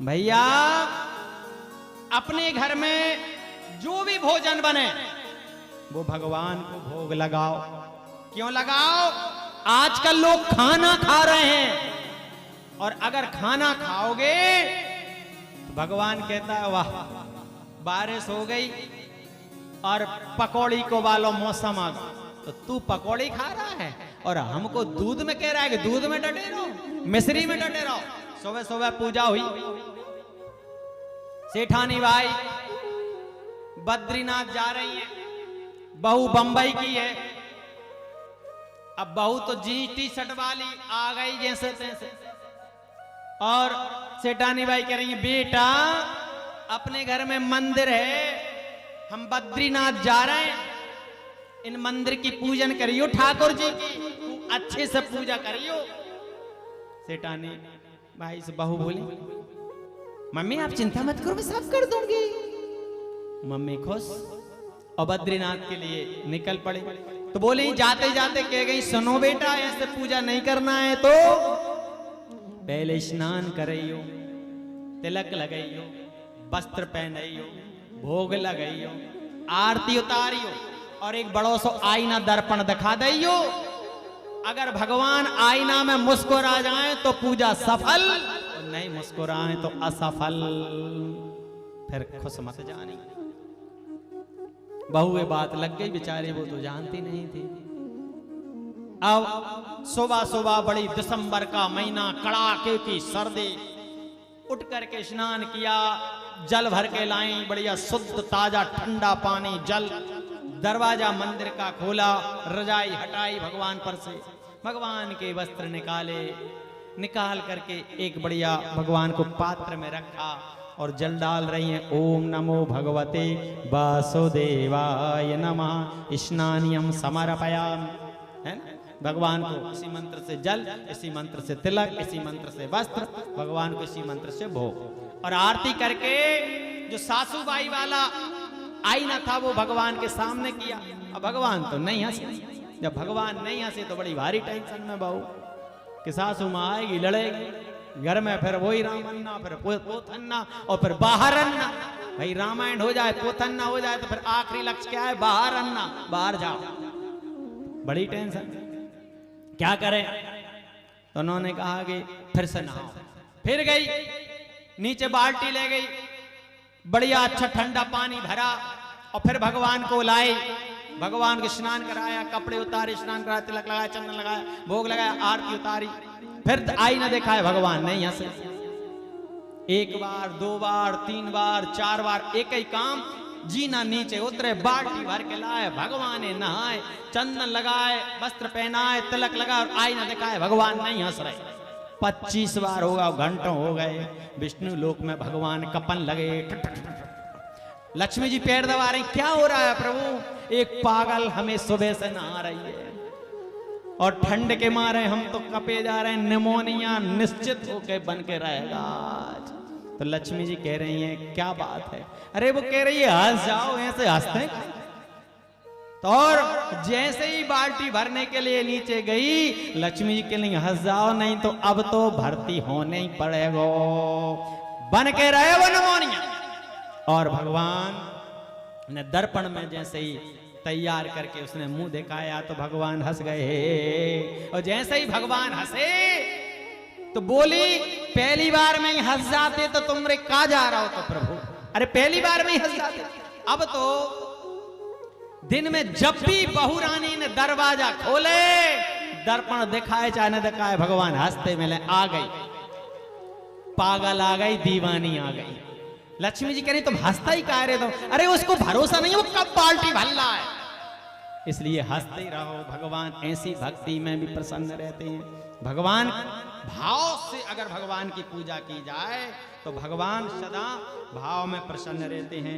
भैया अपने घर में जो भी भोजन बने वो भगवान को भोग लगाओ। क्यों लगाओ? आजकल लोग खाना खा रहे हैं और अगर खाना खाओगे तो भगवान कहता है वाह बारिश हो गई और पकौड़ी को वालो मौसम आ गया, तो तू पकौड़ी खा रहा है और हमको दूध में कह रहा है कि दूध में डटे रहो, मिश्री में डटे रहो। सुबह सुबह पूजा हुई, सेठानी भाई बद्रीनाथ जा रही है, बहू बंबई की है। अब बहू तो जीन्स टी शर्ट वाली आ गई जैसे तैसे, और सेठानी भाई कह रही है बेटा अपने घर में मंदिर है, हम बद्रीनाथ जा रहे हैं, इन मंदिर की पूजन करियो, ठाकुर जी की अच्छे से पूजा करियो। सेठानी भाई से बहू बोली मम्मी आप चिंता मत करो मैं सब कर दूंगी। मम्मी खुश और बद्रीनाथ के लिए निकल पड़े। तो बोले जाते जाते कह गई सुनो बेटा ऐसे पूजा नहीं करना है तो पहले स्नान करियो, तिलक लगाइयो, वस्त्र पहनाइयो, भोग लगाइयो, आरती उतारियो और एक बड़ो सो आईना दर्पण दिखा दियो। अगर भगवान आईना में मुस्कुरा जाए तो पूजा सफल, और नहीं मुस्कुराए तो असफल। फिर खुश मत जानी। बहू ये बात लग गई बेचारी, वो तो जानती नहीं थी। अब सुबह सुबह बड़ी दिसंबर का महीना, कड़ाके की सर्दी, उठ करके स्नान किया, जल भर के लाई, बढ़िया शुद्ध ताजा ठंडा पानी जल, दरवाजा मंदिर का खोला, रजाई हटाई भगवान पर से, भगवान के वस्त्र निकाले, निकाल करके एक बढ़िया भगवान को पात्र में रखा और जल डाल रही हैं। ओम नमो भगवते वासुदेवाय नमः स्नानियम समर्पयामि, है ना? भगवान को इसी मंत्र से जल, इसी मंत्र से तिलक, इसी मंत्र से वस्त्र, भगवान को इसी मंत्र से भोग। और आरती करके जो सासूबाई वाला आईना था वो भगवान के सामने किया। अब भगवान तो नहीं हंसे, जब भगवान नहीं हंसे तो बड़ी भारी टेंशन में बहू कि सासू माँ आएगी लड़ेगी घर में, फिर वही रामन्ना, फिर पोथन्ना और फिर बाहर अन्ना। भाई रामायण हो जाए, पोथन्ना हो जाए तो फिर आखिरी लक्ष्य क्या है? बाहर अन्ना, बाहर जाओ। बड़ी टेंशन, क्या करें? तो उन्होंने कहा कि फिर से नहाओ। फिर गई नीचे, बाल्टी ले गई, बढ़िया अच्छा ठंडा पानी भरा और फिर भगवान को लाए, भगवान को स्नान कराया, कपड़े उतारे, स्नान कराया, तिलक लगाया, चंदन लगाया, भोग लगाया, आरती उतारी। फिर आईना देखा है भगवान नहीं हंसे। एक बार, दो बार, तीन बार, चार बार, एक ही काम, जीना नीचे उतरे, बाल्टी भर के लाए, भगवान ने नहाए, चंदन लगाए, वस्त्र पहनाए, तिलक लगाए और आईना दिखाए, भगवान नहीं हंस रहे। 25 बार होगा, घंटों हो गए। विष्णु लोक में भगवान कपन लगे, लक्ष्मी जी पैर दबा रही, क्या हो रहा है प्रभु? एक पागल हमें सुबह से नहा रही है और ठंड के मारे हम तो कपे जा रहे हैं, निमोनिया निश्चित होके बन के रहेगा आज। तो लक्ष्मी जी कह रही हैं क्या बात है? अरे वो कह रही है हंस जाओ, ऐसे हंसते। तो और जैसे ही बाल्टी भरने के लिए नीचे गई, लक्ष्मी जी के लिए हंस जाओ, नहीं तो अब तो भर्ती होने ही पड़ेगा, बन के रहे वो निमोनिया। और भगवान ने दर्पण में जैसे ही तैयार करके उसने मुंह दिखाया तो भगवान हंस गए। और जैसे ही भगवान हंसे तो बोली पहली बार में ही हंस जाते तो तुम रे कहा जा रहा हो? तो प्रभु अरे पहली बार में ही हंस जाते। अब तो दिन में जब भी बहू रानी ने दरवाजा खोले, दर्पण दिखाए चाहे न दिखाए, भगवान हंसते मिले। आ गई पागल, आ गई दीवानी, आ गई। लक्ष्मी जी कह रही तुम हंसता ही कह रहे हो? अरे उसको भरोसा नहीं है वो कब बाल्टी भर रहा है, इसलिए हंसते ही रहो। भगवान ऐसी भक्ति में भी प्रसन्न रहते हैं। भगवान भाव से अगर भगवान की पूजा की जाए तो भगवान सदा भाव में प्रसन्न रहते हैं।